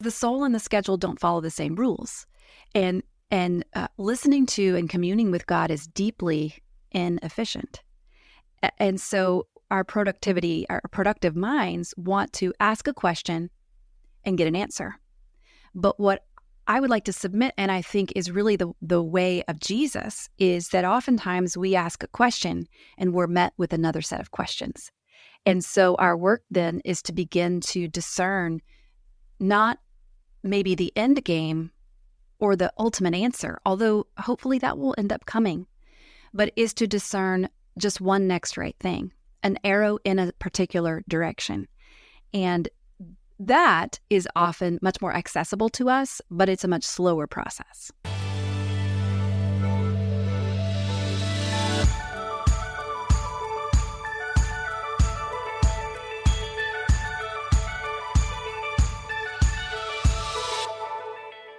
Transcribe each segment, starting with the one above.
the soul and the schedule don't follow the same rules. And listening to and communing with God is deeply inefficient. And so our productive minds want to ask a question and get an answer. But what I would like to submit, and I think is really the way of Jesus, is that oftentimes we ask a question and we're met with another set of questions. And so our work then is to begin to discern not maybe the end game or the ultimate answer, although hopefully that will end up coming, but is to discern just one next right thing, an arrow in a particular direction. And that is often much more accessible to us, but it's a much slower process.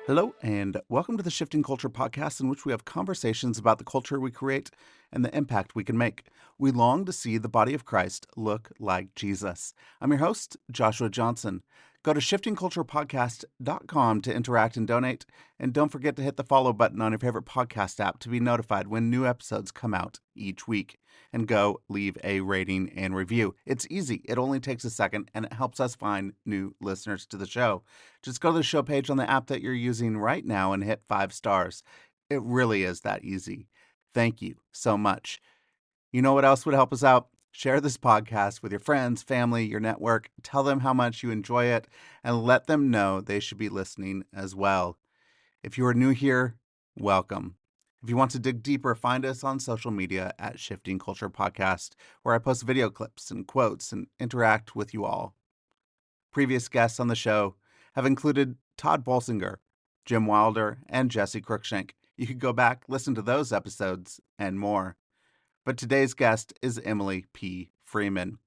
Hello, and welcome to the Shifting Culture podcast, in which we have conversations about the culture we create and the impact we can make. We long to see the body of Christ look like Jesus. I'm your host, Joshua Johnson. Go to shiftingculturepodcast.com to interact and donate. And don't forget to hit the follow button on your favorite podcast app to be notified when new episodes come out each week. And go leave a rating and review. It's easy. It only takes a second, and it helps us find new listeners to the show. Just go to the show page on the app that you're using right now and hit 5 stars. It really is that easy. Thank you so much. You know what else would help us out? Share this podcast with your friends, family, your network. Tell them how much you enjoy it and let them know they should be listening as well. If you are new here, welcome. If you want to dig deeper, find us on social media at Shifting Culture Podcast, where I post video clips and quotes and interact with you all. Previous guests on the show have included Todd Bolsinger, Jim Wilder, and Jesse Cruikshank. You could go back, listen to those episodes, and more. But today's guest is Emily P. Freeman.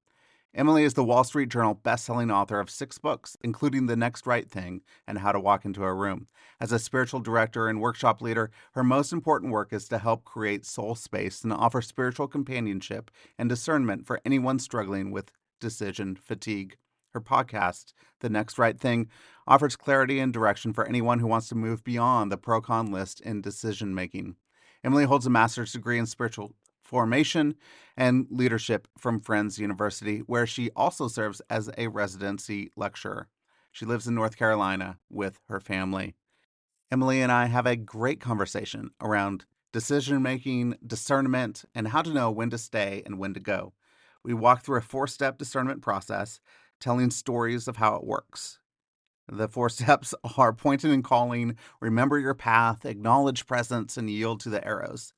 Emily is the Wall Street Journal bestselling author of 6 books, including The Next Right Thing and How to Walk Into a Room. As a spiritual director and workshop leader, her most important work is to help create soul space and offer spiritual companionship and discernment for anyone struggling with decision fatigue. Her podcast, The Next Right Thing, offers clarity and direction for anyone who wants to move beyond the pro-con list in decision-making. Emily holds a master's degree in spiritual formation and leadership from Friends University, where she also serves as a residency lecturer. She lives in North Carolina with her family. Emily and I have a great conversation around decision-making, discernment, and how to know when to stay and when to go. We walk through a 4-step discernment process, telling stories of how it works. The 4 steps are pointing and calling, remember your path, acknowledge presence, and yield to the arrows.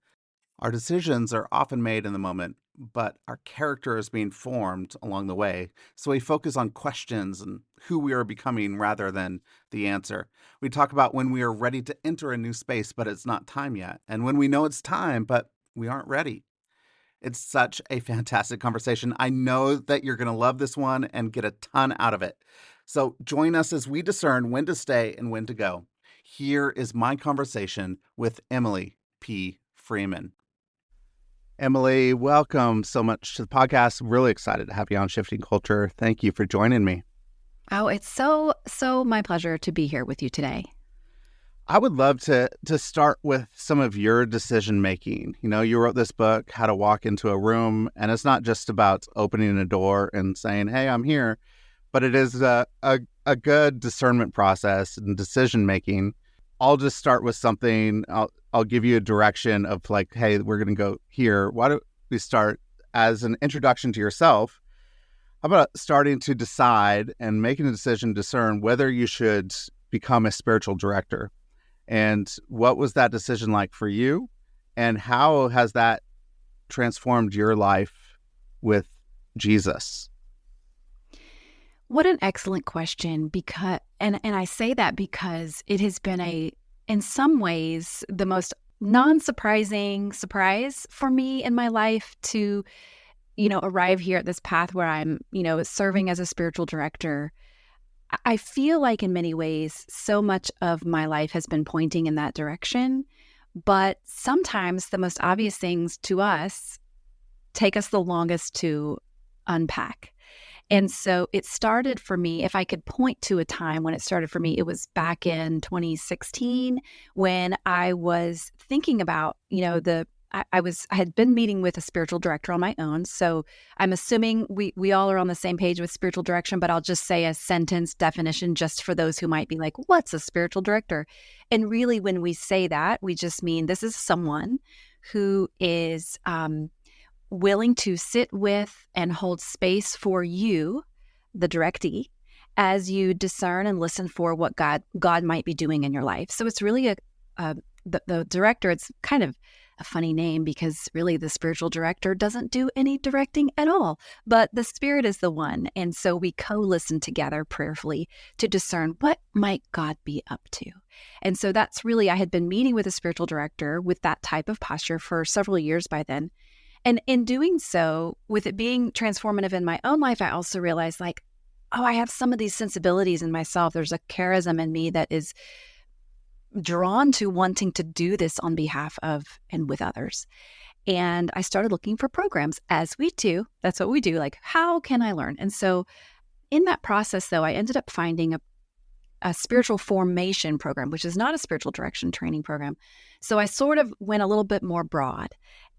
Our decisions are often made in the moment, but our character is being formed along the way. So we focus on questions and who we are becoming rather than the answer. We talk about when we are ready to enter a new space, but it's not time yet. And when we know it's time, but we aren't ready. It's such a fantastic conversation. I know that you're going to love this one and get a ton out of it. So join us as we discern when to stay and when to go. Here is my conversation with Emily P. Freeman. Emily, welcome so much to the podcast. I'm really excited to have you on Shifting Culture. Thank you for joining me. Oh, it's so my pleasure to be here with you today. I would love to start with some of your decision making. You know, you wrote this book, How to Walk Into a Room, and it's not just about opening a door and saying, hey, I'm here, but it is a good discernment process and decision making. I'll just start with something. I'll give you a direction of like, hey, we're going to go here. Why don't we start as an introduction to yourself? How about starting to decide and making a decision, discern whether you should become a spiritual director? And what was that decision like for you? And how has that transformed your life with Jesus? What an excellent question, because and I say that because it has been in some ways the most non-surprising surprise for me in my life to, arrive here at this path where I'm, serving as a spiritual director. I feel like in many ways, so much of my life has been pointing in that direction, but sometimes the most obvious things to us take us the longest to unpack. And so it started for me, if I could point to a time when it started for me, it was back in 2016 when I was thinking about, I had been meeting with a spiritual director on my own. So I'm assuming we all are on the same page with spiritual direction, but I'll just say a sentence definition just for those who might be like, what's a spiritual director? And really, when we say that, we just mean this is someone who is willing to sit with and hold space for you, the directee, as you discern and listen for what God might be doing in your life. So it's really the director. It's kind of a funny name because really the spiritual director doesn't do any directing at all, but the Spirit is the one. And so we co-listen together prayerfully to discern what might God be up to. And so that's really, I had been meeting with a spiritual director with that type of posture for several years by then. And in doing so, with it being transformative in my own life, I also realized I have some of these sensibilities in myself. There's a charism in me that is drawn to wanting to do this on behalf of and with others. And I started looking for programs, as we do. That's what we do. Like, how can I learn? And so in that process, though, I ended up finding a spiritual formation program, which is not a spiritual direction training program. So I sort of went a little bit more broad.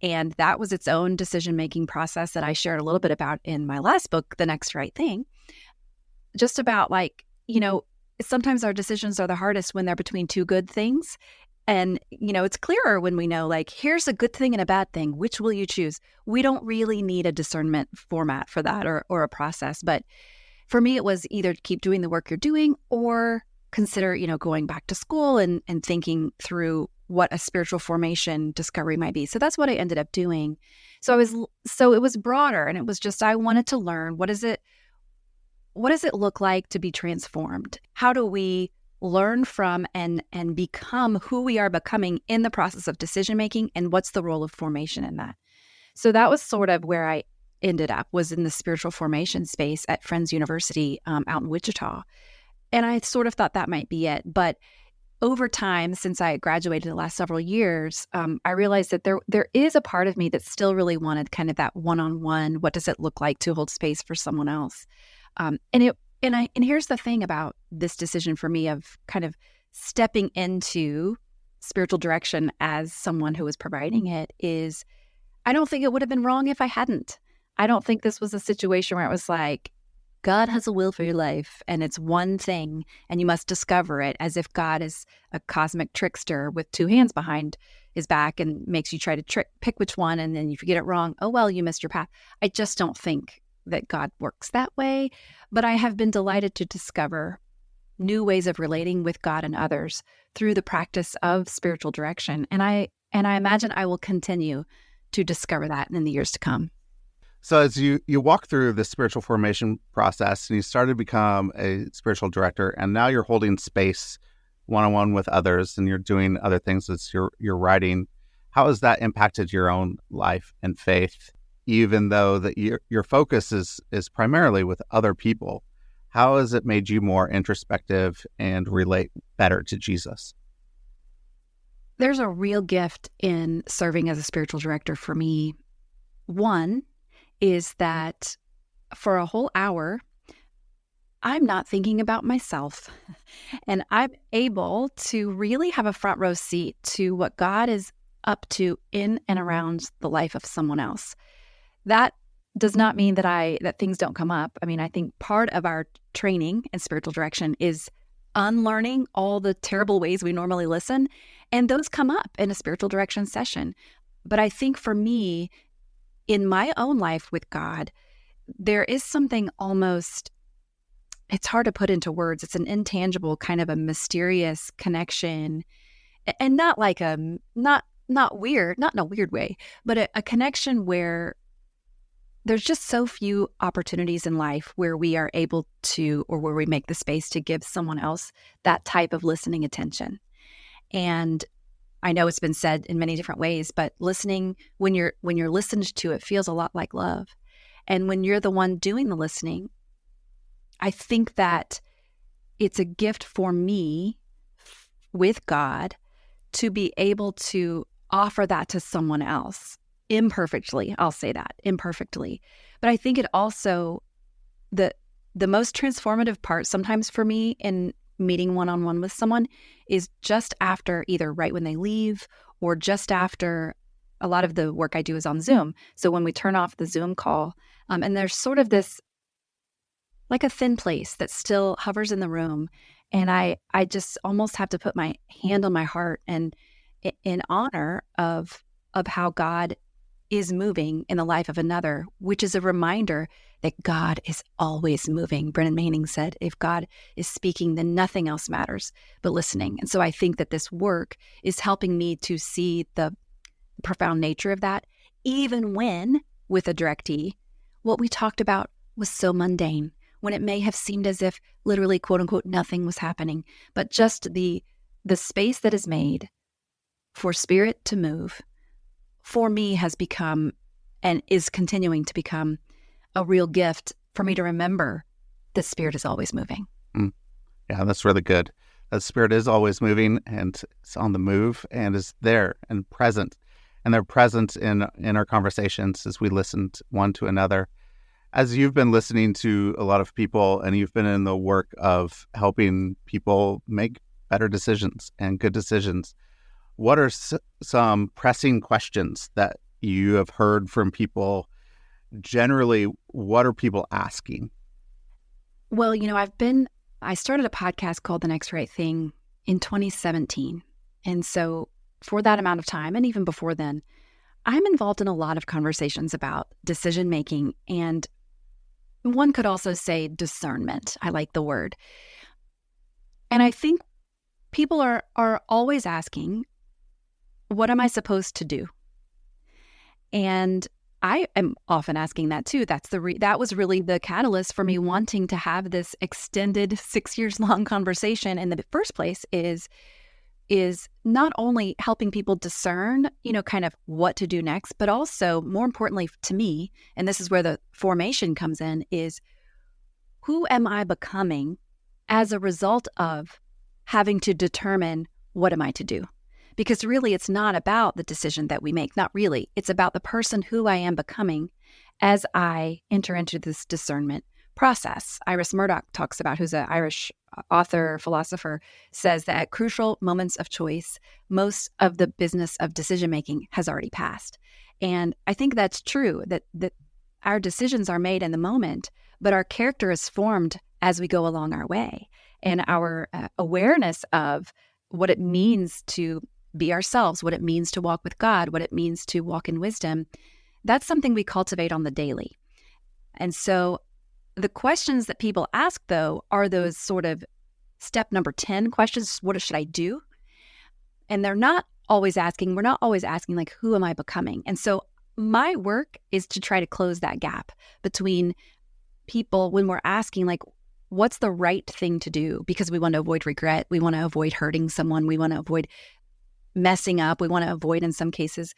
And that was its own decision-making process that I shared a little bit about in my last book, The Next Right Thing. Just about sometimes our decisions are the hardest when they're between two good things. And, it's clearer when we know, here's a good thing and a bad thing. Which will you choose? We don't really need a discernment format for that or a process. But for me, it was either keep doing the work you're doing or consider, going back to school and thinking through what a spiritual formation discovery might be. So that's what I ended up doing. So it was broader, and it was just, I wanted to learn, what does it look like to be transformed? How do we learn from and become who we are becoming in the process of decision making, and what's the role of formation in that? So that was sort of where I ended up, was in the spiritual formation space at Friends University out in Wichita. And I sort of thought that might be it. But over time, since I graduated the last several years, I realized that there is a part of me that still really wanted kind of that one-on-one, what does it look like to hold space for someone else? And here's the thing about this decision for me of kind of stepping into spiritual direction as someone who was providing it is, I don't think it would have been wrong if I hadn't. I don't think this was a situation where it was like, God has a will for your life, and it's one thing, and you must discover it, as if God is a cosmic trickster with two hands behind his back and makes you try to pick which one, and then if you get it wrong, oh, well, you missed your path. I just don't think that God works that way, but I have been delighted to discover new ways of relating with God and others through the practice of spiritual direction, and I imagine I will continue to discover that in the years to come. So as you walk through the spiritual formation process and you started to become a spiritual director, and now you're holding space one-on-one with others and you're doing other things as you're writing, how has that impacted your own life and faith, even though that your focus is primarily with other people? How has it made you more introspective and relate better to Jesus? There's a real gift in serving as a spiritual director for me. One is that for a whole hour, I'm not thinking about myself, and I'm able to really have a front row seat to what God is up to in and around the life of someone else. That does not mean that things don't come up. I mean, I think part of our training in spiritual direction is unlearning all the terrible ways we normally listen, and those come up in a spiritual direction session. But I think for me, in my own life with God, there is something almost, it's hard to put into words. It's an intangible kind of a mysterious connection, and not like not weird, not in a weird way, but a connection where there's just so few opportunities in life where we are able to, or where we make the space to give someone else that type of listening attention. And I know it's been said in many different ways, but listening, when you're listened to, it feels a lot like love. And when you're the one doing the listening, I think that it's a gift for me with God to be able to offer that to someone else imperfectly. I'll say that, imperfectly. But I think it also the the most transformative part sometimes for me in meeting one-on-one with someone is just after, either right when they leave or just after. A lot of the work I do is on Zoom. So when we turn off the Zoom call, and there's sort of this, like a thin place that still hovers in the room. And I just almost have to put my hand on my heart and in honor of how God is moving in the life of another, which is a reminder that God is always moving. Brennan Manning said, if God is speaking, then nothing else matters but listening. And so I think that this work is helping me to see the profound nature of that, even when, with a direct E, what we talked about was so mundane, when it may have seemed as if literally, quote unquote, nothing was happening, but just the space that is made for Spirit to move, for me, has become and is continuing to become a real gift for me to remember the Spirit is always moving. Yeah, that's really good. The Spirit is always moving, and it's on the move, and is there and present. And they're present in our conversations as we listen one to another. As you've been listening to a lot of people, and you've been in the work of helping people make better decisions and good decisions, what are some pressing questions that you have heard from people? Generally, what are people asking? Well, I started a podcast called The Next Right Thing in 2017. And so for that amount of time, and even before then, I'm involved in a lot of conversations about decision making, and one could also say discernment. I like the word. And I think people are always asking, what am I supposed to do? And I am often asking that too. That was really the catalyst for me wanting to have this extended 6 years long conversation in the first place, is not only helping people discern, kind of what to do next, but also, more importantly to me, and this is where the formation comes in, is who am I becoming as a result of having to determine what am I to do? Because really, it's not about the decision that we make. Not really. It's about the person who I am becoming as I enter into this discernment process. Iris Murdoch talks about, who's an Irish author, philosopher, says that at crucial moments of choice, most of the business of decision-making has already passed. And I think that's true, that our decisions are made in the moment, but our character is formed as we go along our way. And our awareness of what it means to be ourselves, what it means to walk with God, what it means to walk in wisdom, that's something we cultivate on the daily. And so the questions that people ask, though, are those sort of step number 10 questions. What should I do? And we're not always asking, like, who am I becoming? And so my work is to try to close that gap between people when we're asking, like, what's the right thing to do? Because we want to avoid regret. We want to avoid hurting someone. We want to avoid messing up. We want to avoid, in some cases,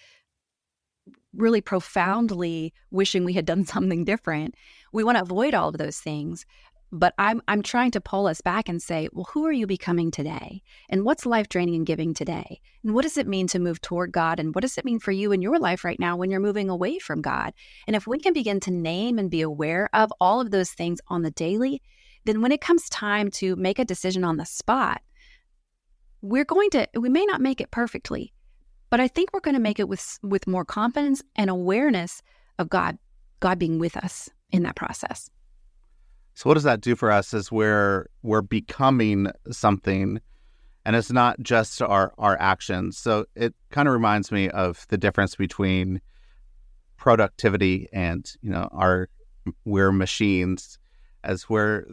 really profoundly wishing we had done something different. We want to avoid all of those things. But I'm trying to pull us back and say, well, who are you becoming today? And what's life draining and giving today? And what does it mean to move toward God? And what does it mean for you in your life right now when you're moving away from God? And if we can begin to name and be aware of all of those things on the daily, then when it comes time to make a decision on the spot, we may not make it perfectly, but I think we're going to make it with more confidence and awareness of God being with us in that process. So what does that do for us as we're becoming something, and it's not just our actions? So it kind of reminds me of the difference between productivity and, we're machines. As we're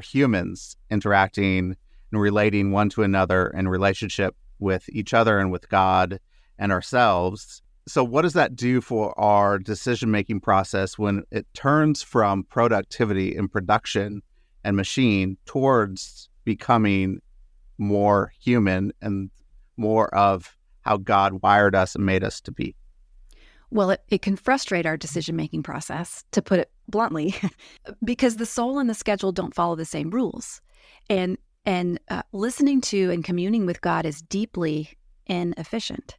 humans interacting and relating one to another in relationship with each other and with God and ourselves. So what does that do for our decision-making process when it turns from productivity and production and machine towards becoming more human and more of how God wired us and made us to be? Well, it can frustrate our decision-making process, to put it bluntly, because the soul and the schedule don't follow the same rules. And listening to and communing with God is deeply inefficient.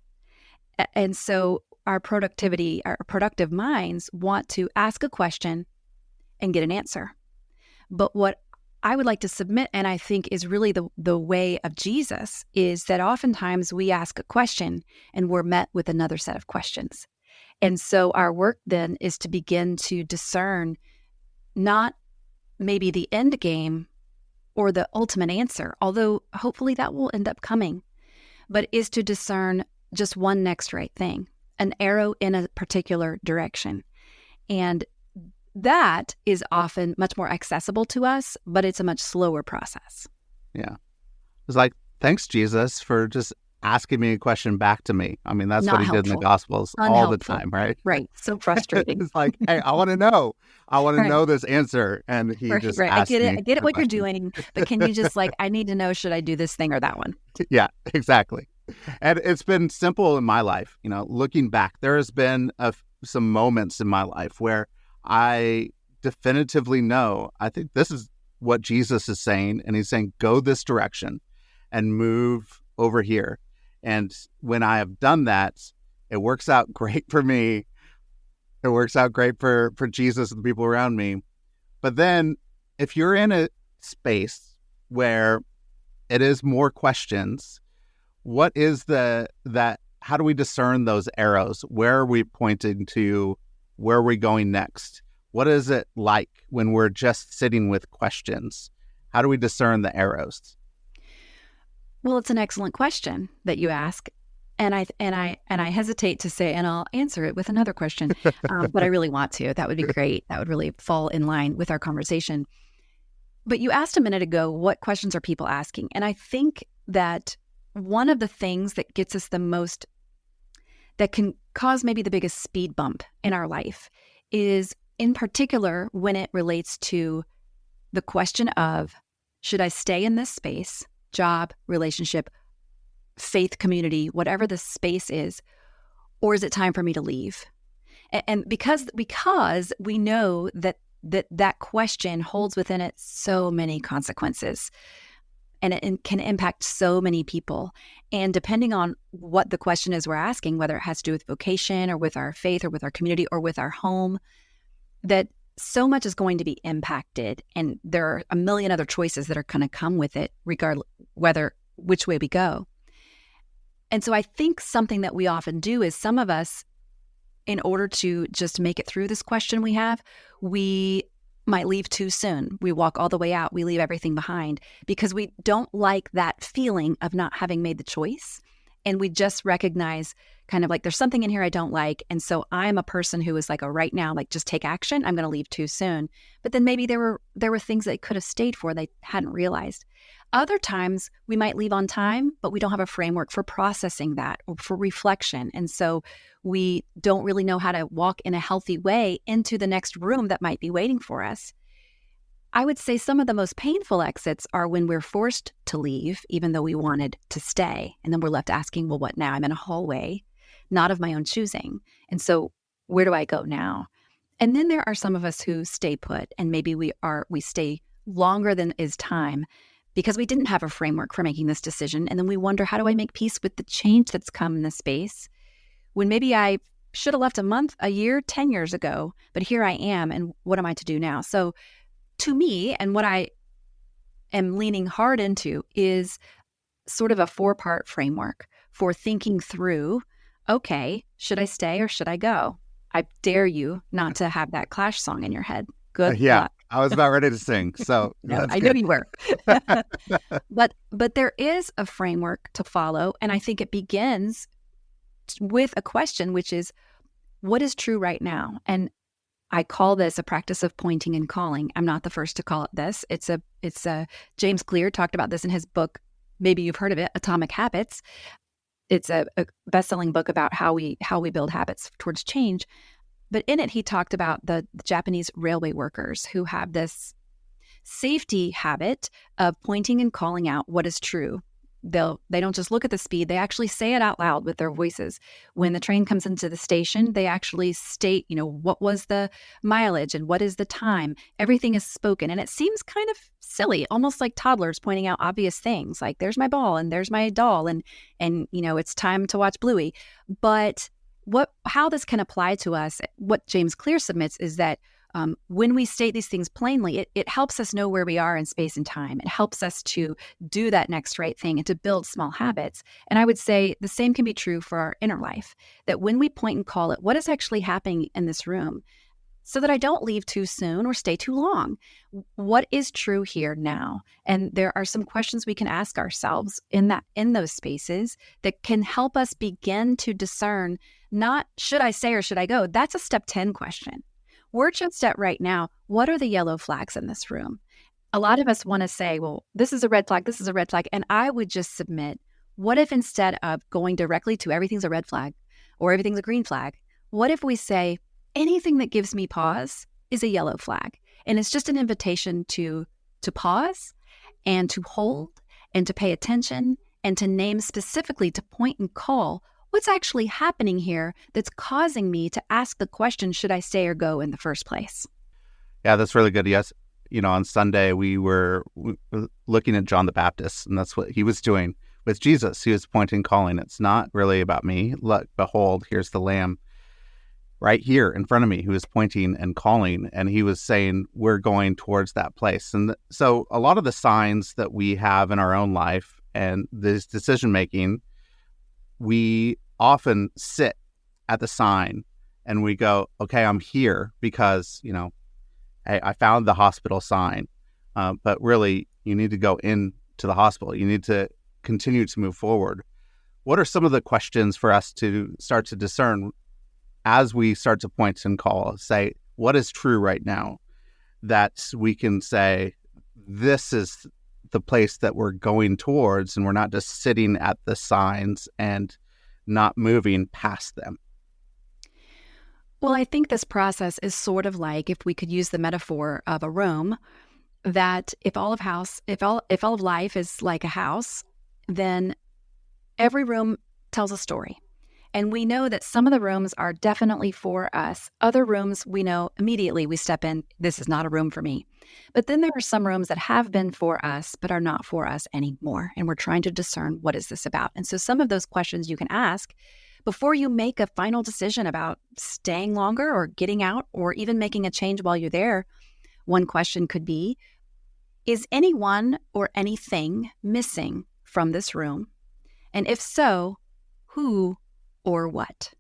And so our productive minds want to ask a question and get an answer. But what I would like to submit, and I think is really the way of Jesus, is that oftentimes we ask a question and we're met with another set of questions. And so our work then is to begin to discern not maybe the end game or the ultimate answer, although hopefully that will end up coming, but is to discern just one next right thing, an arrow in a particular direction. And that is often much more accessible to us, but it's a much slower process. Yeah. It's like, thanks, Jesus, for just asking me a question back to me. I mean, that's Not what he did in the helpful. Gospels all the time, right? Right. So frustrating. It's like, hey, I want to know. I want to Right. know this answer. And he just Right. asked me I get it a what you're question. doing, but can you just I need to know, should I do this thing or that one? Yeah, exactly. And it's been simple in my life. Looking back, there has been some moments in my life where I definitively know, I think this is what Jesus is saying. And he's saying, go this direction and move over here. And when I have done that, it works out great for me. It works out great for Jesus and the people around me. But then if you're in a space where it is more questions, what is how do we discern those arrows? Where are we pointing to? Where are we going next? What is it like when we're just sitting with questions? How do we discern the arrows? Well, it's an excellent question that you ask. And I hesitate to say, and I'll answer it with another question, but I really want to. That would be great. That would really fall in line with our conversation. But you asked a minute ago, what questions are people asking? And I think that one of the things that gets us the most, that can cause maybe the biggest speed bump in our life, is in particular when it relates to the question of, should I stay in this space, job, relationship, faith community, whatever the space is, or is it time for me to leave? And because we know that question holds within it so many consequences, and it can impact so many people. And depending on what the question is we're asking, whether it has to do with vocation or with our faith or with our community or with our home, that so much is going to be impacted. And there are a million other choices that are going to come with it, regardless which way we go. And so I think something that we often do is, some of us, in order to just make it through this question we might leave too soon. We walk all the way out. We leave everything behind because we don't like that feeling of not having made the choice. And we just recognize kind of like, there's something in here I don't like. And so I'm a person who is like, oh, right now, like, just take action. I'm going to leave too soon. But then maybe there were things they could have stayed for they hadn't realized. Other times we might leave on time, but we don't have a framework for processing that or for reflection. And so we don't really know how to walk in a healthy way into the next room that might be waiting for us. I would say some of the most painful exits are when we're forced to leave, even though we wanted to stay. And then we're left asking, well, what now? I'm in a hallway, not of my own choosing. And so where do I go now? And then there are some of us who stay put, and maybe we stay longer than is time because we didn't have a framework for making this decision. And then we wonder, how do I make peace with the change that's come in this space when maybe I should have left a month, a year, 10 years ago, but here I am, and what am I to do now? So to me, and what I am leaning hard into, is sort of a 4-part framework for thinking through, okay, should I stay or should I go? I dare you not to have that Clash song in your head. Good luck. I was about ready to sing. So no, I know you were. But there is a framework to follow. And I think it begins with a question, which is, what is true right now? And I call this a practice of pointing and calling. I'm not the first to call it this. It's James Clear talked about this in his book. Maybe you've heard of it, Atomic Habits. It's a best-selling book about how we build habits towards change. But in it, he talked about the Japanese railway workers who have this safety habit of pointing and calling out what is true. They don't just look at the speed, they actually say it out loud with their voices. When the train comes into the station, they actually state, what was the mileage and what is the time? Everything is spoken. And it seems kind of silly, almost like toddlers pointing out obvious things like, there's my ball and there's my doll and it's time to watch Bluey. But how this can apply to us, what James Clear submits is that, When we state these things plainly, it helps us know where we are in space and time. It helps us to do that next right thing and to build small habits. And I would say the same can be true for our inner life, that when we point and call it, what is actually happening in this room, so that I don't leave too soon or stay too long? What is true here now? And there are some questions we can ask ourselves in those spaces that can help us begin to discern, not should I stay or should I go? That's a step 10 question. We're just at right now, what are the yellow flags in this room? A lot of us want to say, well, this is a red flag, this is a red flag. And I would just submit, what if instead of going directly to everything's a red flag or everything's a green flag, what if we say, anything that gives me pause is a yellow flag? And it's just an invitation to pause and to hold and to pay attention and to name specifically, to point and call what's actually happening here that's causing me to ask the question, should I stay or go in the first place? Yeah, that's really good. Yes. On Sunday, we were looking at John the Baptist, and that's what he was doing with Jesus. He was pointing, calling. It's not really about me. Look, behold, here's the Lamb right here in front of me, who is pointing and calling, and he was saying, we're going towards that place. And so a lot of the signs that we have in our own life and this decision-making, we often sit at the sign and we go, okay, I'm here because, I found the hospital sign. But really, you need to go into the hospital. You need to continue to move forward. What are some of the questions for us to start to discern as we start to point and call, say, what is true right now, that we can say, this is the place that we're going towards, and we're not just sitting at the signs and not moving past them? Well, I think this process is sort of like, if we could use the metaphor of a room, that if all of life is like a house, then every room tells a story. And we know that some of the rooms are definitely for us. Other rooms, we know immediately we step in, this is not a room for me. But then there are some rooms that have been for us, but are not for us anymore. And we're trying to discern, what is this about? And so some of those questions you can ask before you make a final decision about staying longer or getting out or even making a change while you're there. One question could be, is anyone or anything missing from this room? And if so, who or what?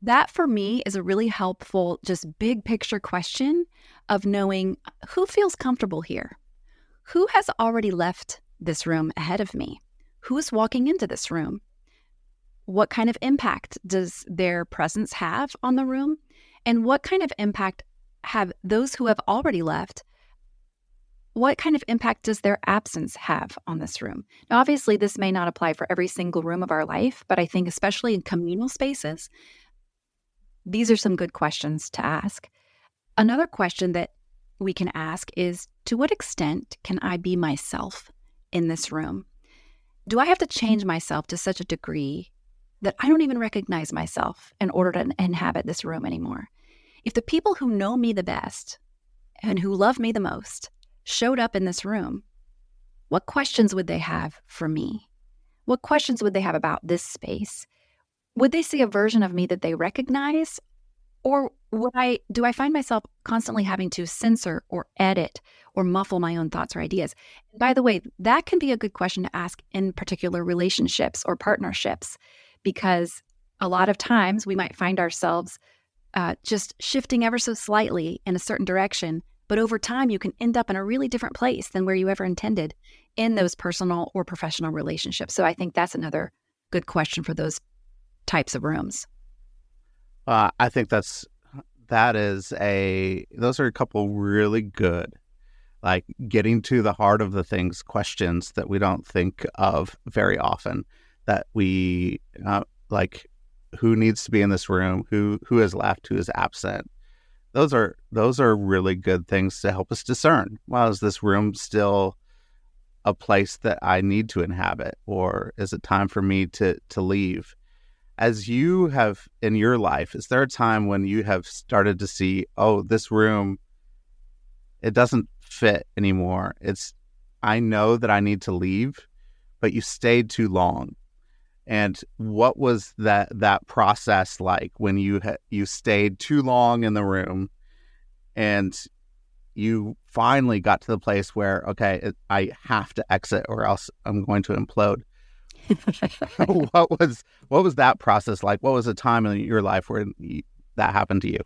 That for me is a really helpful, just big picture question of knowing who feels comfortable here, who has already left this room ahead of me, who is walking into this room, what kind of impact does their presence have on the room, and what kind of impact have those who have already left, what kind of impact does their absence have on this room? Now, obviously, this may not apply for every single room of our life, but I think especially in communal spaces, these are some good questions to ask. Another question that we can ask is, to what extent can I be myself in this room? Do I have to change myself to such a degree that I don't even recognize myself in order to inhabit this room anymore? If the people who know me the best and who love me the most showed up in this room, what questions would they have for me? What questions would they have about this space? Would they see a version of me that they recognize? Or do I find myself constantly having to censor or edit or muffle my own thoughts or ideas? By the way, that can be a good question to ask in particular relationships or partnerships, because a lot of times we might find ourselves just shifting ever so slightly in a certain direction, but over time you can end up in a really different place than where you ever intended in those personal or professional relationships. So I think that's another good question for those types of rooms. I think those are a couple really good, like getting to the heart of the things questions that we don't think of very often, that we like, who needs to be in this room, who has left, who is absent. Those are really good things to help us discern. Well, is this room still a place that I need to inhabit, or is it time for me to leave? As you have in your life, is there a time when you have started to see, oh, this room, it doesn't fit anymore. I know that I need to leave, but you stayed too long. And what was that process like when you stayed too long in the room and you finally got to the place where, okay, I have to exit or else I'm going to implode. What was that process like? What was a time in your life where that happened to you?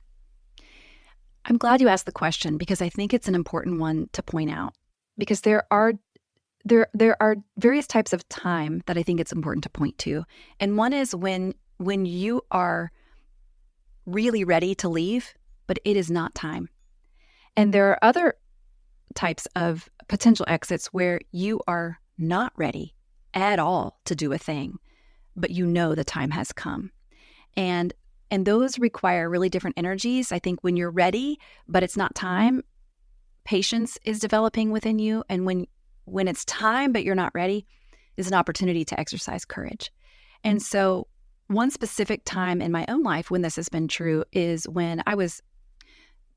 I'm glad you asked the question because I think it's an important one to point out, because there are various types of time that I think it's important to point to. And one is when you are really ready to leave, but it is not time. And there are other types of potential exits where you are not ready at all to do a thing, but you know the time has come. And those require really different energies. I think when you're ready, but it's not time, patience is developing within you. And when it's time, but you're not ready, is an opportunity to exercise courage. And so one specific time in my own life when this has been true is when I was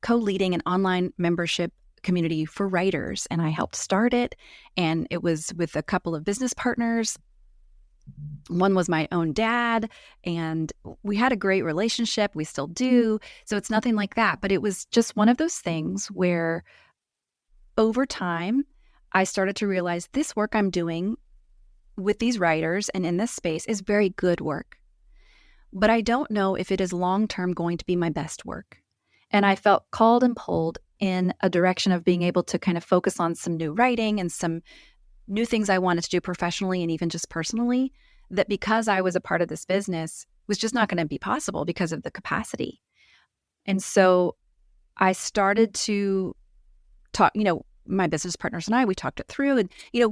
co-leading an online membership community for writers, and I helped start it. And it was with a couple of business partners. One was my own dad, and we had a great relationship. We still do. So it's nothing like that. But it was just one of those things where over time, I started to realize this work I'm doing with these writers and in this space is very good work. But I don't know if it is long-term going to be my best work. And I felt called and pulled in a direction of being able to kind of focus on some new writing and some new things I wanted to do professionally and even just personally, that because I was a part of this business was just not going to be possible because of the capacity. And so I started to talk, my business partners and I, we talked it through, and,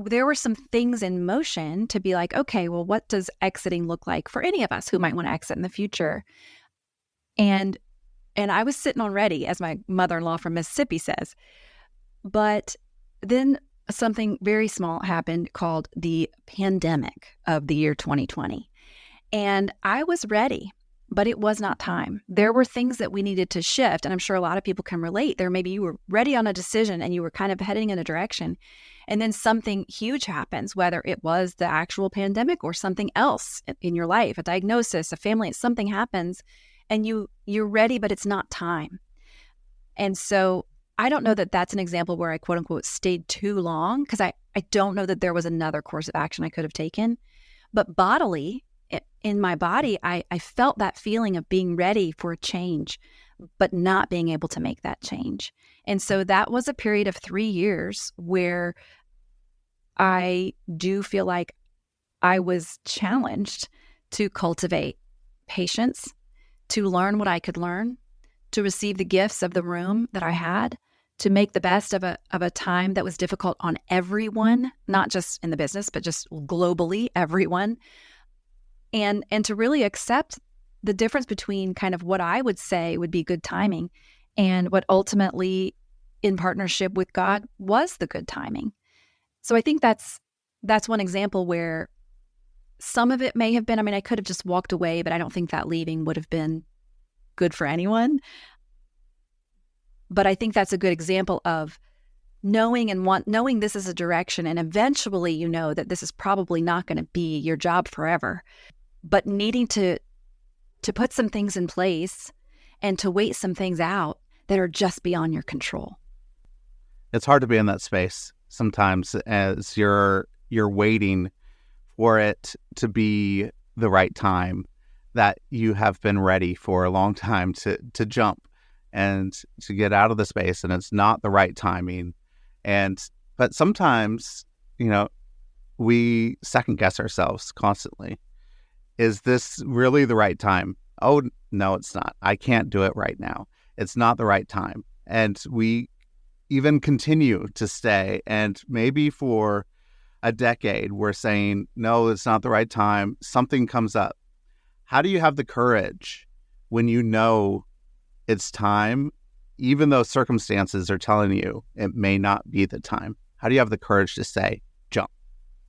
there were some things in motion to be like, okay, well, what does exiting look like for any of us who might want to exit in the future? And I was sitting on ready, as my mother-in-law from Mississippi says. But then something very small happened called the pandemic of the year 2020. And I was ready, but it was not time. There were things that we needed to shift. And I'm sure a lot of people can relate. Maybe you were ready on a decision and you were kind of heading in a direction. And then something huge happens, whether it was the actual pandemic or something else in your life, a diagnosis, a family, something happens. And you're ready, but it's not time. And so I don't know that that's an example where I, quote unquote, stayed too long, because I don't know that there was another course of action I could have taken. But bodily, in my body, I felt that feeling of being ready for a change, but not being able to make that change. And so that was a period of 3 years where I do feel like I was challenged to cultivate patience, to learn what I could learn, to receive the gifts of the room that I had, to make the best of a time that was difficult on everyone, not just in the business, but just globally, everyone. And to really accept the difference between kind of what I would say would be good timing and what ultimately, in partnership with God, was the good timing. So I think that's one example where some of it may have been, I could have just walked away, but I don't think that leaving would have been good for anyone. But I think that's a good example of knowing this is a direction, and eventually you know that this is probably not going to be your job forever, but needing to put some things in place and to wait some things out that are just beyond your control. It's hard to be in that space sometimes as you're waiting for it to be the right time, that you have been ready for a long time to jump and to get out of the space, and it's not the right timing. But sometimes, we second guess ourselves constantly. Is this really the right time? Oh, no, it's not. I can't do it right now. It's not the right time. And we even continue to stay. And maybe for a decade, we're saying, no, it's not the right time. Something comes up. How do you have the courage when you know it's time, even though circumstances are telling you it may not be the time? How do you have the courage to say, jump?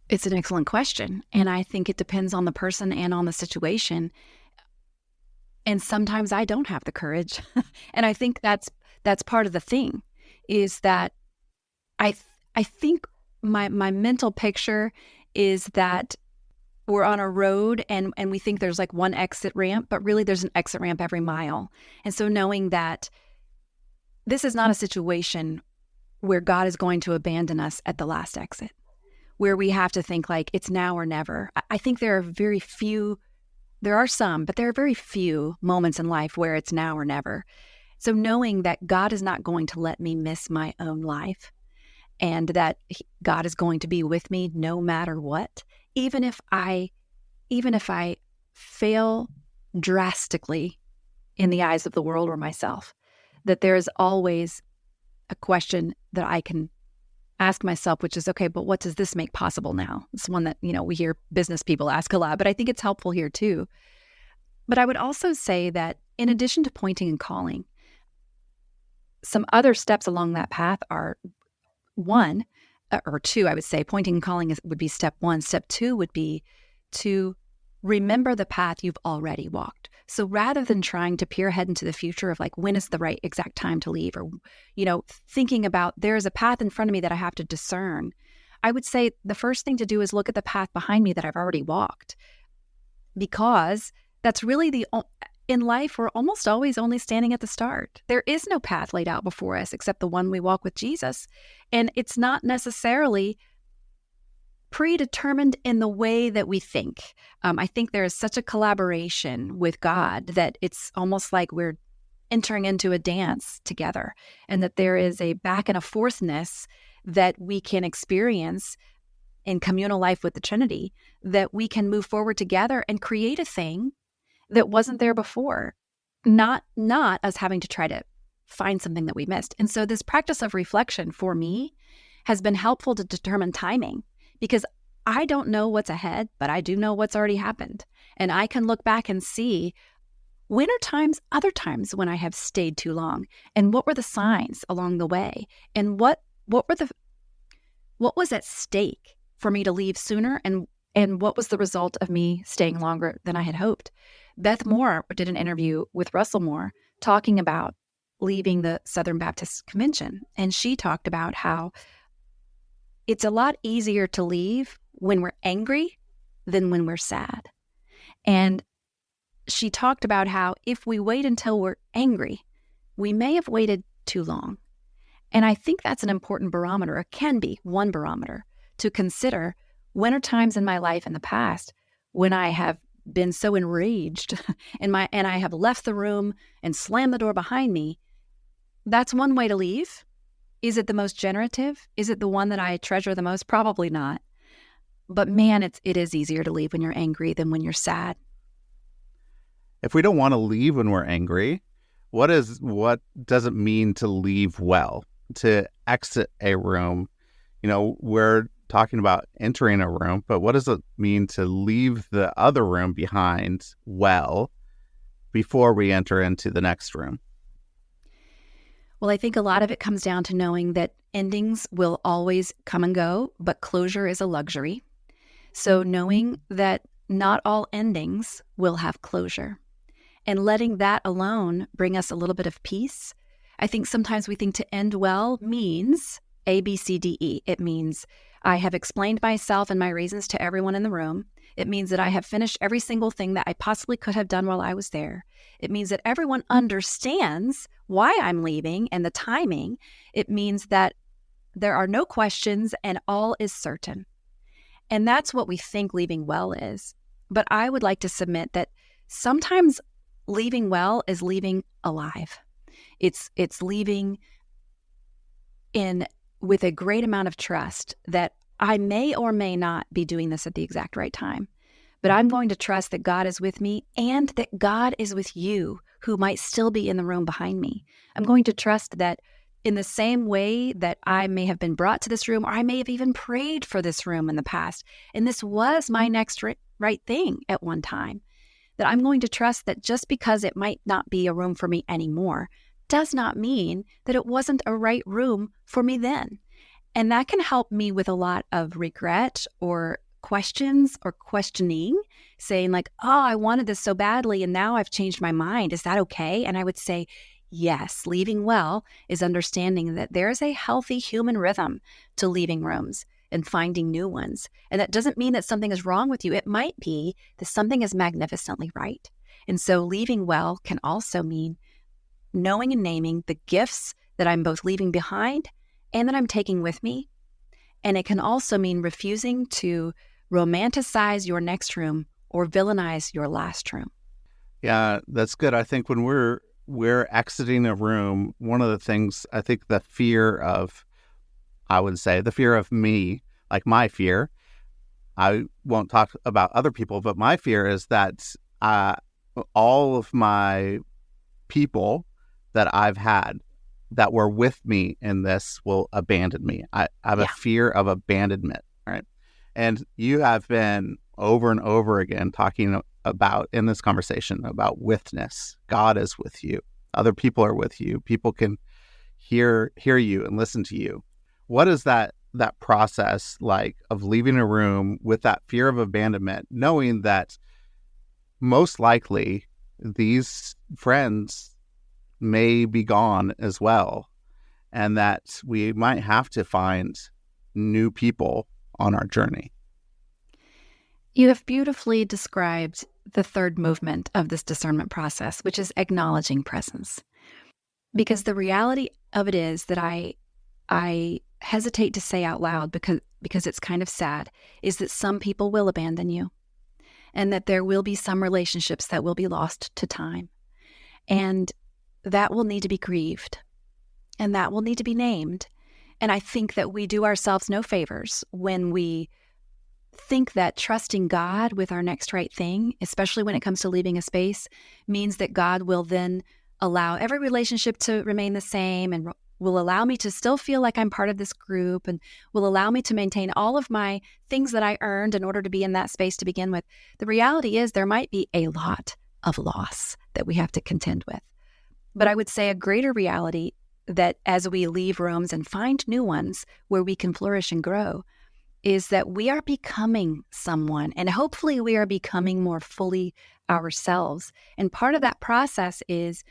It's an excellent question. And I think it depends on the person and on the situation. And sometimes I don't have the courage. And I think that's part of the thing, is that I think my mental picture is that we're on a road and we think there's like one exit ramp, but really there's an exit ramp every mile. And so knowing that this is not a situation where God is going to abandon us at the last exit, where we have to think like it's now or never. I think there are some, but there are very few moments in life where it's now or never. So knowing that God is not going to let me miss my own life, and that God is going to be with me no matter what, even if I fail drastically in the eyes of the world or myself, that there is always a question that I can ask myself, which is, okay, but what does this make possible now? It's one that, we hear business people ask a lot, but I think it's helpful here too. But I would also say that in addition to pointing and calling, some other steps along that path are one, or two, I would say. Pointing and calling would be step one. Step two would be to remember the path you've already walked. So rather than trying to peer ahead into the future of like, when is the right exact time to leave, or, thinking about there's a path in front of me that I have to discern, I would say the first thing to do is look at the path behind me that I've already walked, because that's really in life, we're almost always only standing at the start. There is no path laid out before us except the one we walk with Jesus. And it's not necessarily predetermined in the way that we think. I think there is such a collaboration with God that it's almost like we're entering into a dance together, and that there is a back and a forthness that we can experience in communal life with the Trinity, that we can move forward together and create a thing that wasn't there before, not us having to try to find something that we missed. And so this practice of reflection for me has been helpful to determine timing, because I don't know what's ahead, but I do know what's already happened. And I can look back and see when are other times when I have stayed too long, and what were the signs along the way, and what was at stake for me to leave sooner, and what was the result of me staying longer than I had hoped. Beth Moore did an interview with Russell Moore talking about leaving the Southern Baptist Convention. And she talked about how it's a lot easier to leave when we're angry than when we're sad. And she talked about how if we wait until we're angry, we may have waited too long. And I think that's an important barometer. It can be one barometer to consider. When are times in my life in the past when I have been so enraged and I have left the room and slammed the door behind me? That's one way to leave. Is it the most generative? Is it the one that I treasure the most? Probably not. But man, it is easier to leave when you're angry than when you're sad. If we don't want to leave when we're angry, what does it mean to leave well, to exit a room? We're talking about entering a room, but what does it mean to leave the other room behind well before we enter into the next room? Well, I think a lot of it comes down to knowing that endings will always come and go, but closure is a luxury. So knowing that not all endings will have closure, and letting that alone bring us a little bit of peace. I think sometimes we think to end well means A, B, C, D, E. It means I have explained myself and my reasons to everyone in the room. It means that I have finished every single thing that I possibly could have done while I was there. It means that everyone understands why I'm leaving and the timing. It means that there are no questions and all is certain. And that's what we think leaving well is. But I would like to submit that sometimes leaving well is leaving alive. It's leaving in with a great amount of trust that I may or may not be doing this at the exact right time. But I'm going to trust that God is with me and that God is with you, who might still be in the room behind me. I'm going to trust that in the same way that I may have been brought to this room, or I may have even prayed for this room in the past, and this was my next right thing at one time, that I'm going to trust that just because it might not be a room for me anymore does not mean that it wasn't a right room for me then. And that can help me with a lot of regret or questions or questioning, saying like, oh, I wanted this so badly and now I've changed my mind. Is that okay? And I would say, yes, leaving well is understanding that there is a healthy human rhythm to leaving rooms and finding new ones. And that doesn't mean that something is wrong with you. It might be that something is magnificently right. And so leaving well can also mean knowing and naming the gifts that I'm both leaving behind and that I'm taking with me. And it can also mean refusing to romanticize your next room or villainize your last room. Yeah, that's good. I think when we're exiting a room, one of the things, I think the fear of me, like my fear, I won't talk about other people, but my fear is that all of my people that I've had that were with me in this will abandon me. I have a fear of abandonment, right? And you have been over and over again talking about in this conversation about witness. God is with you. Other people are with you. People can hear you and listen to you. What is that process like of leaving a room with that fear of abandonment, knowing that most likely these friends may be gone as well, and that we might have to find new people on our journey? You have beautifully described the third movement of this discernment process, which is acknowledging presence. Because the reality of it is that I hesitate to say out loud because it's kind of sad, is that some people will abandon you and that there will be some relationships that will be lost to time. And that will need to be grieved and that will need to be named. And I think that we do ourselves no favors when we think that trusting God with our next right thing, especially when it comes to leaving a space, means that God will then allow every relationship to remain the same and will allow me to still feel like I'm part of this group and will allow me to maintain all of my things that I earned in order to be in that space to begin with. The reality is there might be a lot of loss that we have to contend with. But I would say a greater reality that as we leave rooms and find new ones where we can flourish and grow is that we are becoming someone, and hopefully we are becoming more fully ourselves. And part of that process is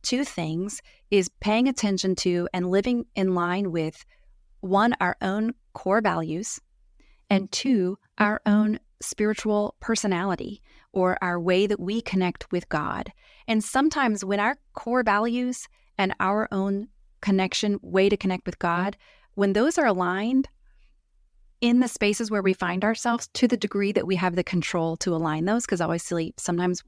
two things, is paying attention to and living in line with, one, our own core values, and two, our own spiritual personality or our way that we connect with God. And sometimes when our core values and our own way to connect with God, when those are aligned in the spaces where we find ourselves, to the degree that we have the control to align those, because obviously sometimes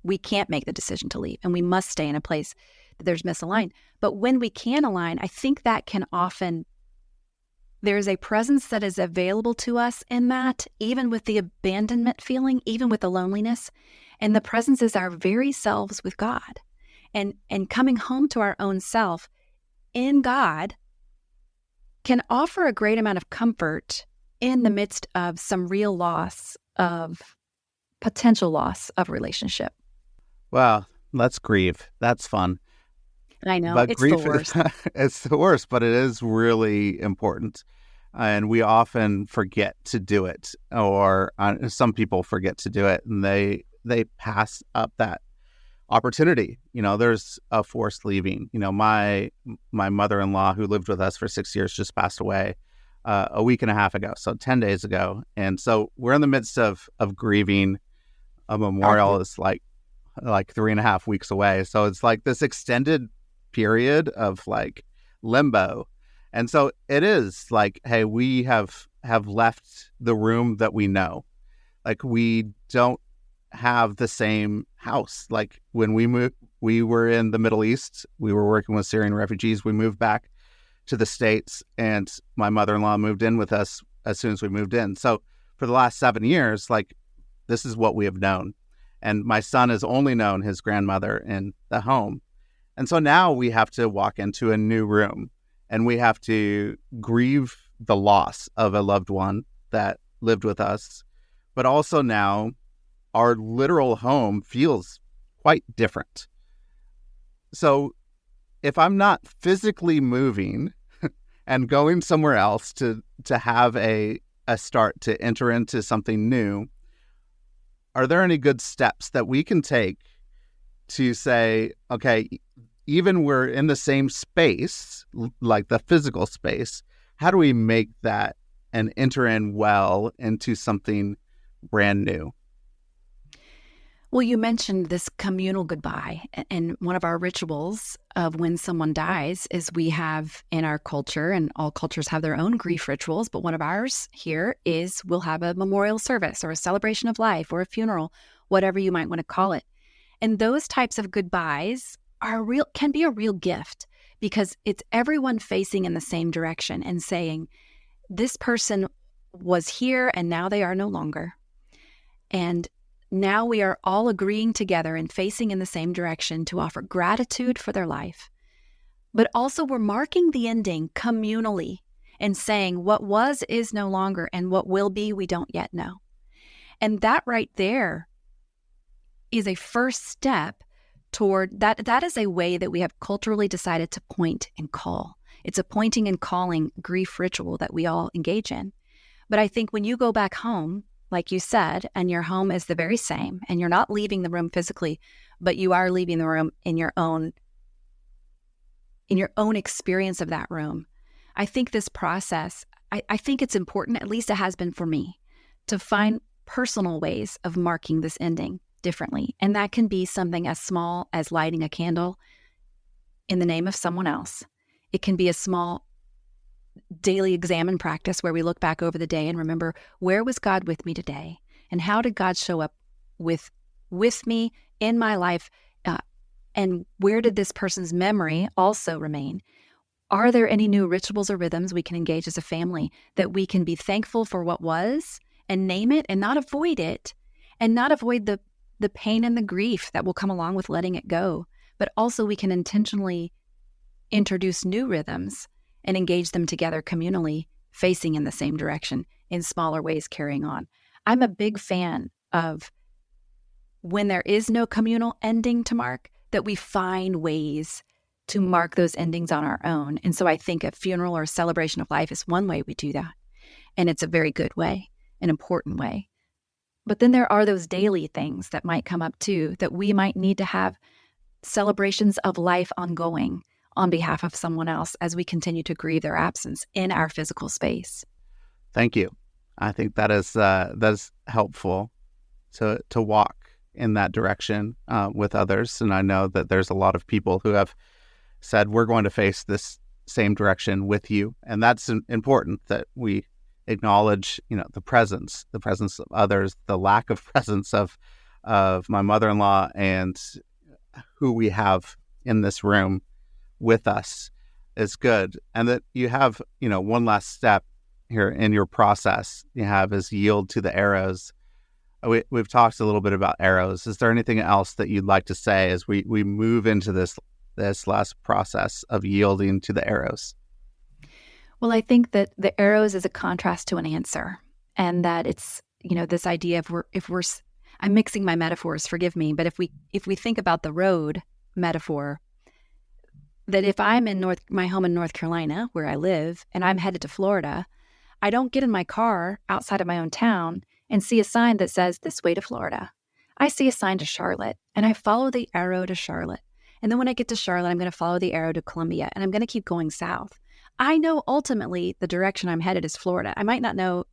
we can't make the decision to leave and we must stay in a place that there's misaligned. But when we can align, I think that can often, there's a presence that is available to us in that, even with the abandonment feeling, even with the loneliness. And the presence is our very selves with God. And coming home to our own self in God can offer a great amount of comfort in the midst of some real potential loss of relationship. Well, let's grieve. That's fun. I know, But it's grief the worst. it's the worst, but it is really important. And we often forget to do it, or some people forget to do it, and they pass up that opportunity. There's a forced leaving. My mother-in-law, who lived with us for 6 years, just passed away a week and a half ago, so 10 days ago. And so we're in the midst of grieving. A memorial is like 3.5 weeks away. So it's like this extended period of like limbo. And so it is like, hey, we have left the room that we know. Like, we don't have the same house. Like, when we moved, we were in the Middle East. We were working with Syrian refugees. We moved back to the States, and my mother-in-law moved in with us as soon as we moved in. So for the last 7 years, like, this is what we have known. And my son has only known his grandmother in the home. And so now we have to walk into a new room, and we have to grieve the loss of a loved one that lived with us. But also now our literal home feels quite different. So if I'm not physically moving and going somewhere else to have a start to enter into something new, are there any good steps that we can take to say, okay, even we're in the same space, like the physical space, how do we make that and enter in well into something brand new? Well, you mentioned this communal goodbye. And one of our rituals of when someone dies is we have in our culture, and all cultures have their own grief rituals, but one of ours here is we'll have a memorial service or a celebration of life or a funeral, whatever you might want to call it. And those types of goodbyes can be a real gift because it's everyone facing in the same direction and saying, this person was here and now they are no longer. And now we are all agreeing together and facing in the same direction to offer gratitude for their life. But also we're marking the ending communally and saying what was is no longer and what will be we don't yet know. And that right there is a first step toward that. That is a way that we have culturally decided to point and call. It's a pointing and calling grief ritual that we all engage in. But I think when you go back home, like you said, and your home is the very same, and you're not leaving the room physically, but you are leaving the room in your own experience of that room. I think this process, I think it's important, at least it has been for me, to find personal ways of marking this ending differently. And that can be something as small as lighting a candle in the name of someone else. It can be a small daily examine practice where we look back over the day and remember, where was God with me today? And how did God show up with me in my life? And where did this person's memory also remain? Are there any new rituals or rhythms we can engage as a family that we can be thankful for what was and name it and not avoid it, and not avoid the pain and the grief that will come along with letting it go, but also we can intentionally introduce new rhythms and engage them together communally, facing in the same direction, in smaller ways carrying on. I'm a big fan of when there is no communal ending to mark, that we find ways to mark those endings on our own. And so I think a funeral or a celebration of life is one way we do that. And it's a very good way, an important way. But then there are those daily things that might come up too, that we might need to have celebrations of life ongoing on behalf of someone else as we continue to grieve their absence in our physical space. Thank you. I think that's helpful to walk in that direction with others. And I know that there's a lot of people who have said, we're going to face this same direction with you. And that's important, that we acknowledge, the presence of others, the lack of presence of my mother-in-law and who we have in this room with us is good. And that you have, one last step here in your process you have is yield to the arrows. We've talked a little bit about arrows. Is there anything else that you'd like to say as we move into this last process of yielding to the arrows? Well, I think that the arrows is a contrast to an answer, and that it's, this idea of I'm mixing my metaphors, forgive me, but if we think about the road metaphor, that if I'm in my home in North Carolina, where I live, and I'm headed to Florida, I don't get in my car outside of my own town and see a sign that says, this way to Florida. I see a sign to Charlotte, and I follow the arrow to Charlotte. And then when I get to Charlotte, I'm going to follow the arrow to Columbia, and I'm going to keep going south. I know ultimately the direction I'm headed is Florida. I might not know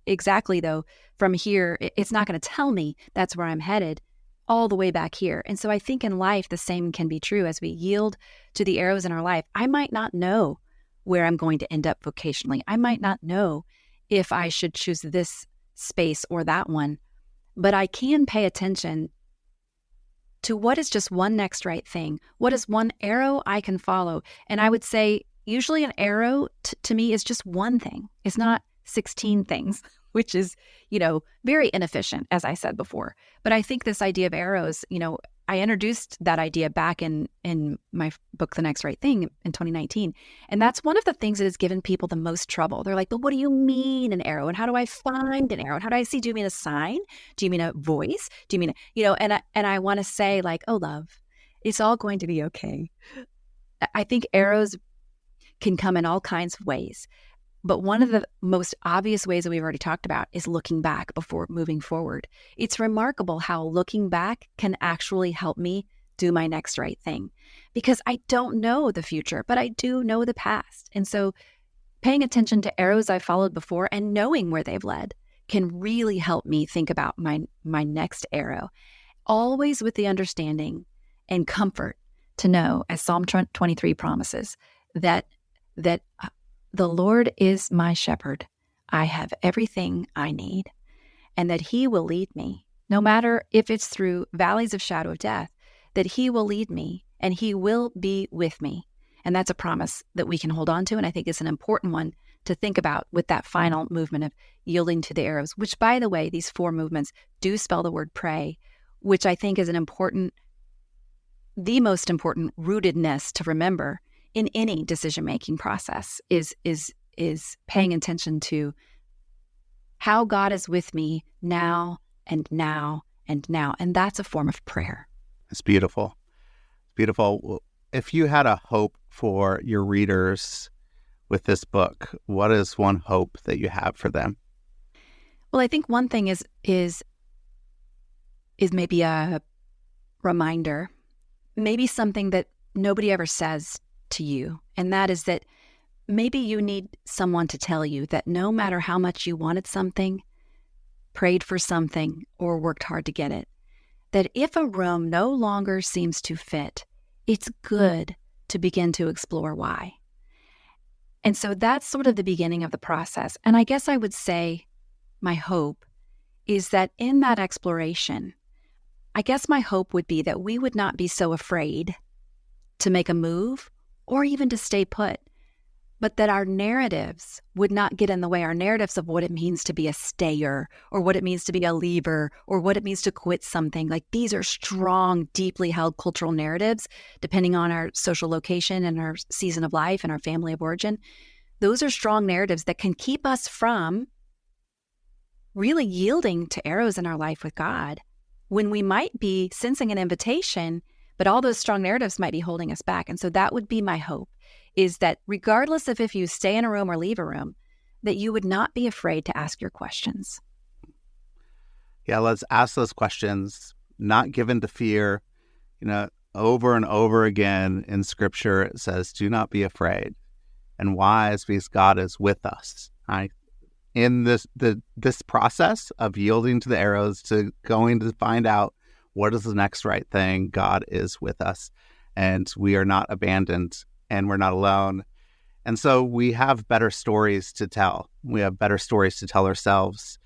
exactly, though, from here. It's not going to tell me that's where I'm headed all the way back here. And so I think in life, the same can be true as we yield to the arrows in our life. I might not know where I'm going to end up vocationally. I might not know if I should choose this space or that one, but I can pay attention to what is just one next right thing. What is one arrow I can follow? And I would say usually an arrow to me is just one thing. It's not 16 things, which is, very inefficient, as I said before. But I think this idea of arrows, I introduced that idea back in my book, The Next Right Thing, in 2019. And that's one of the things that has given people the most trouble. They're like, but what do you mean an arrow? And how do I find an arrow? And how do I see? Do you mean a sign? Do you mean a voice? Do you mean, and I want to say like, oh, love, it's all going to be okay. I think arrows can come in all kinds of ways. But one of the most obvious ways that we've already talked about is looking back before moving forward. It's remarkable how looking back can actually help me do my next right thing, because I don't know the future, but I do know the past. And so paying attention to arrows I followed before and knowing where they've led can really help me think about my next arrow. always with the understanding and comfort to know, as Psalm 23 promises, that the Lord is my shepherd. I have everything I need, and that he will lead me, no matter if it's through valleys of shadow of death, that he will lead me and he will be with me. And that's a promise that we can hold on to. And I think it's an important one to think about with that final movement of yielding to the arrows, which, by the way, these 4 movements do spell the word pray, which I think is the most important rootedness to remember in any decision-making process is paying attention to how God is with me now and now and now. And that's a form of prayer. It's beautiful. Beautiful. If you had a hope for your readers with this book, what is one hope that you have for them? Well, I think one thing is maybe a reminder, maybe something that nobody ever says to you, and that is that maybe you need someone to tell you that no matter how much you wanted something, prayed for something, or worked hard to get it, that if a room no longer seems to fit, it's good to begin to explore why. And so that's sort of the beginning of the process. And I guess I would say my hope is that in that exploration, I guess my hope would be that we would not be so afraid to make a move or even to stay put, but that our narratives would not get in the way, our narratives of what it means to be a stayer or what it means to be a leaver or what it means to quit something. Like, these are strong, deeply held cultural narratives, depending on our social location and our season of life and our family of origin. Those are strong narratives that can keep us from really yielding to arrows in our life with God when we might be sensing an invitation, but all those strong narratives might be holding us back. And so that would be my hope, is that regardless of if you stay in a room or leave a room, that you would not be afraid to ask your questions. Yeah, let's ask those questions, not given to fear. Over and over again in Scripture, it says, do not be afraid. And why? Is because God is with us. In this process of yielding to the arrows, to going to find out what is the next right thing, God is with us, and we are not abandoned, and we're not alone. And so we have better stories to tell. We have better stories to tell ourselves,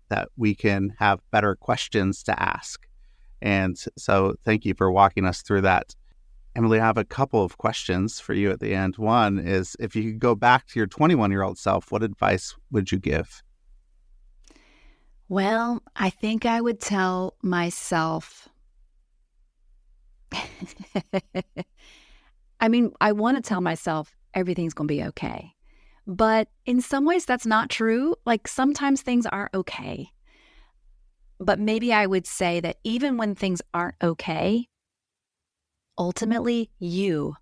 that we can have better questions to ask. And so thank you for walking us through that. Emily, I have a couple of questions for you at the end. One is, if you could go back to your 21-year-old self, what advice would you give? Well, I think I would tell myself, I want to tell myself everything's going to be okay. But in some ways, that's not true. Like, sometimes things aren't okay. But maybe I would say that even when things aren't okay, ultimately, you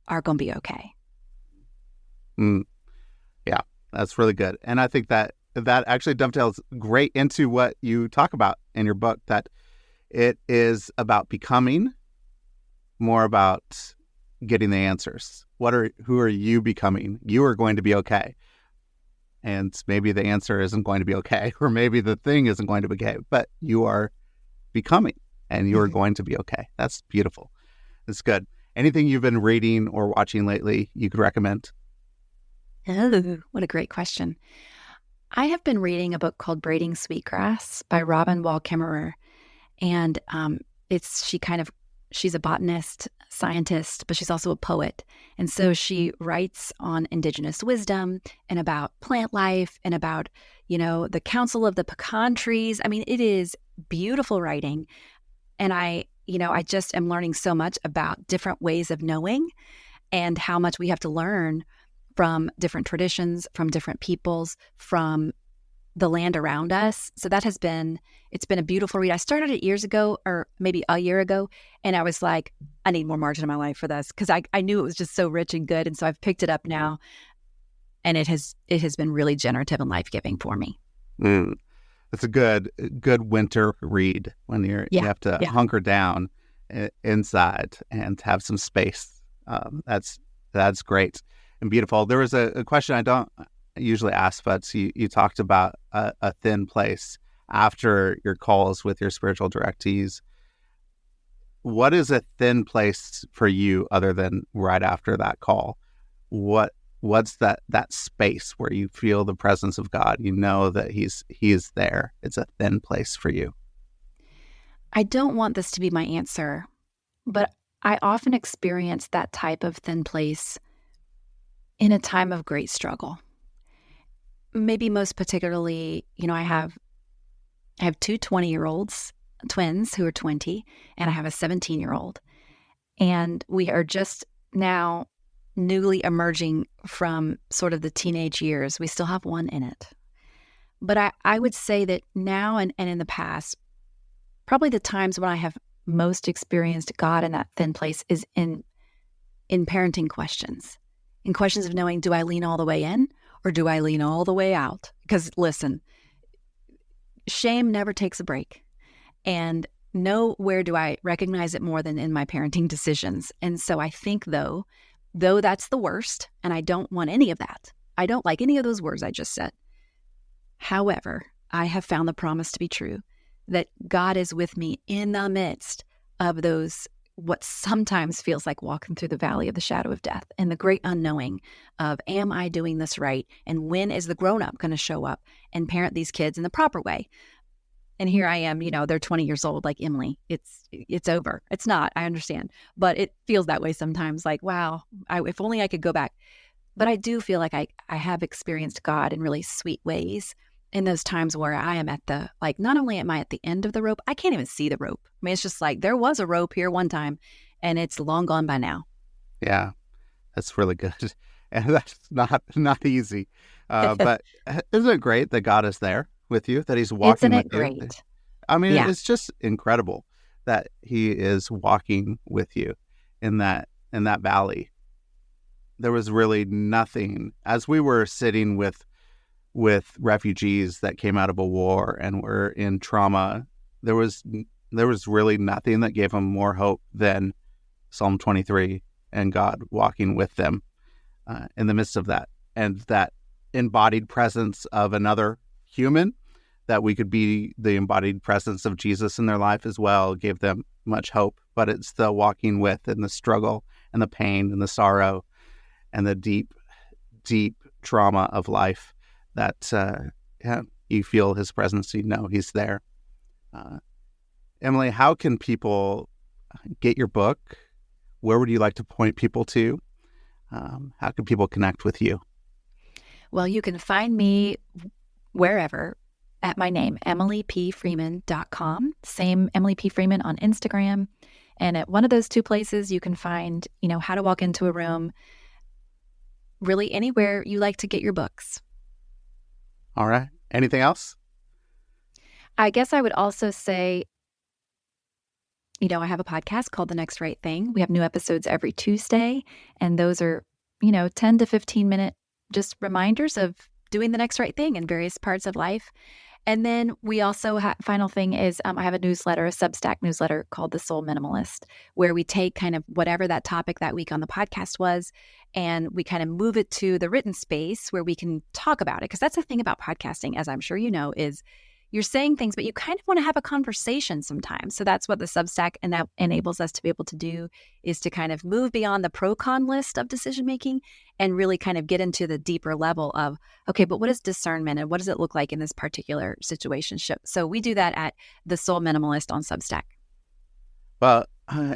are going to be okay. Yeah, that's really good. And I think that actually dovetails great into what you talk about in your book, that it is about becoming, more about getting the answers. Who are you becoming? You are going to be okay. And maybe the answer isn't going to be okay, or maybe the thing isn't going to be okay, but you are becoming, and you are going to be okay. That's beautiful. That's good. Anything you've been reading or watching lately you could recommend? Oh, what a great question. I have been reading a book called Braiding Sweetgrass by Robin Wall Kimmerer. And she's a botanist, scientist, but she's also a poet. And so she writes on indigenous wisdom and about plant life and about, the council of the pecan trees. It is beautiful writing. And I just am learning so much about different ways of knowing and how much we have to learn from different traditions, from different peoples, from the land around us. So it's been a beautiful read. I started it years ago, or maybe a year ago, and I was like, I need more margin in my life for this, because I knew it was just so rich and good. And so I've picked it up now, and it has been really generative and life-giving for me. It's a good winter read when you have to hunker down inside and have some space. That's great and beautiful. There was a question I don't usually ask, but you talked about a thin place after your calls with your spiritual directees. what is a thin place for you other than right after that call? What's that space where you feel the presence of God? You know that he is there. It's a thin place for you. I don't want this to be my answer, but I often experience that type of thin place in a time of great struggle. Maybe most particularly, I have two 20-year-olds, twins who are 20, and I have a 17-year-old. And we are just now newly emerging from sort of the teenage years. We still have one in it. But I would say that now and in the past, probably the times when I have most experienced God in that thin place is in parenting questions. In questions of knowing, do I lean all the way in or do I lean all the way out? Because listen, shame never takes a break. And nowhere do I recognize it more than in my parenting decisions. And so I think though that's the worst, and I don't want any of that. I don't like any of those words I just said. However, I have found the promise to be true, that God is with me in the midst of those, what sometimes feels like walking through the valley of the shadow of death and the great unknowing of, am I doing this right? And when is the grown-up going to show up and parent these kids in the proper way? And here I am, they're 20 years old, like Emily. It's over. It's not, I understand. But it feels that way sometimes, like, wow, if only I could go back. But I do feel like I have experienced God in really sweet ways in those times where I am at the, like, not only am I at the end of the rope, I can't even see the rope. I mean, it's just like, there was a rope here one time, and it's long gone by now. Yeah, that's really good. And that's not easy. But isn't it great that God is there with you, that he's walking with you? Isn't it great? I mean, Yeah. It's just incredible that he is walking with you in that valley. There was really nothing, as we were sitting with refugees that came out of a war and were in trauma, there was really nothing that gave them more hope than Psalm 23 and God walking with them in the midst of that, and that embodied presence of another human, that we could be the embodied presence of Jesus in their life as well, gave them much hope. But it's the walking with and the struggle and the pain and the sorrow and the deep, deep trauma of life that you feel his presence, you know he's there. Emily, how can people get your book? Where would you like to point people to? How can people connect with you? Well, you can find me wherever at my name, emilypfreeman.com. Same Emily P. Freeman on Instagram. And at one of those two places, you can find, how to walk into a room, really anywhere you like to get your books. All right. Anything else? I guess I would also say, I have a podcast called The Next Right Thing. We have new episodes every Tuesday, and those are, 10 to 15 minute just reminders of doing the next right thing in various parts of life. And then we also final thing is I have a newsletter, a Substack newsletter called The Soul Minimalist, where we take kind of whatever that topic that week on the podcast was, and we kind of move it to the written space where we can talk about it. Because that's the thing about podcasting, as I'm sure you know, is you're saying things, but you kind of want to have a conversation sometimes. So that's what the Substack and that enables us to be able to do, is to kind of move beyond the pro-con list of decision making and really kind of get into the deeper level of, okay, but what is discernment and what does it look like in this particular situationship? So we do that at The Soul Minimalist on Substack. Well,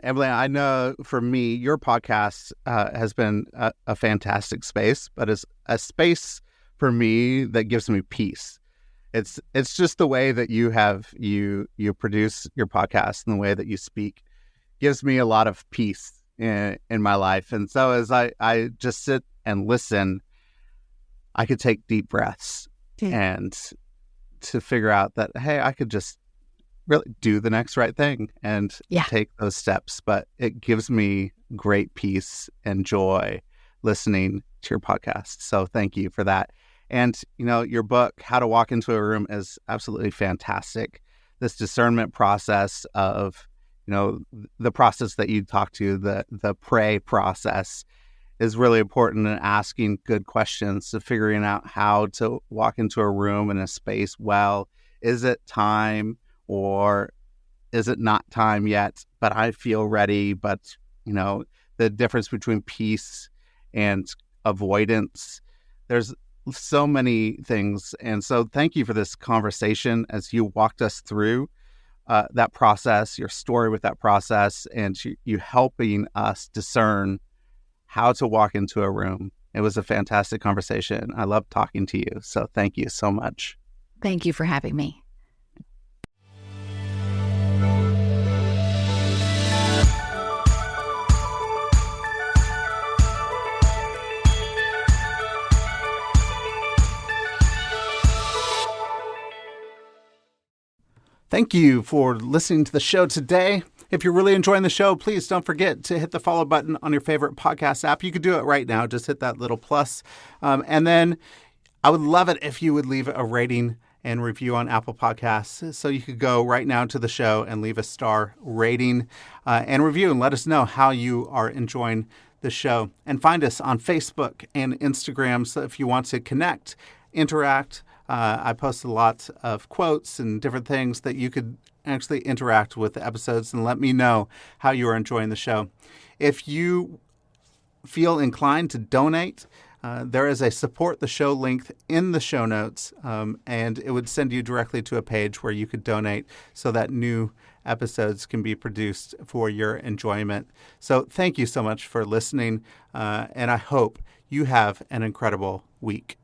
Emily, I know for me, your podcast has been a fantastic space, but it's a space for me that gives me peace. It's just the way that you produce your podcast and the way that you speak gives me a lot of peace in my life. And so as I just sit and listen, I could take deep breaths and to figure out that, hey, I could just really do the next right thing and take those steps. But it gives me great peace and joy listening to your podcast. So thank you for that. And, your book, How to Walk into a Room, is absolutely fantastic. This discernment process of, the process that you talk to, the pray process, is really important in asking good questions, to figuring out how to walk into a room in a space well. Is it time, or is it not time yet? But I feel ready. But, the difference between peace and avoidance, there's so many things. And so thank you for this conversation as you walked us through that process, your story with that process, and you helping us discern how to walk into a room. It was a fantastic conversation. I love talking to you. So thank you so much. Thank you for having me. Thank you for listening to the show today. If you're really enjoying the show, please don't forget to hit the follow button on your favorite podcast app. You could do it right now. Just hit that little plus. And then I would love it if you would leave a rating and review on Apple Podcasts. So you could go right now to the show and leave a star rating and review and let us know how you are enjoying the show. And find us on Facebook and Instagram. So if you want to connect, interact, I post a lot of quotes and different things that you could actually interact with the episodes and let me know how you are enjoying the show. If you feel inclined to donate, there is a support the show link in the show notes, and it would send you directly to a page where you could donate so that new episodes can be produced for your enjoyment. So thank you so much for listening, and I hope you have an incredible week.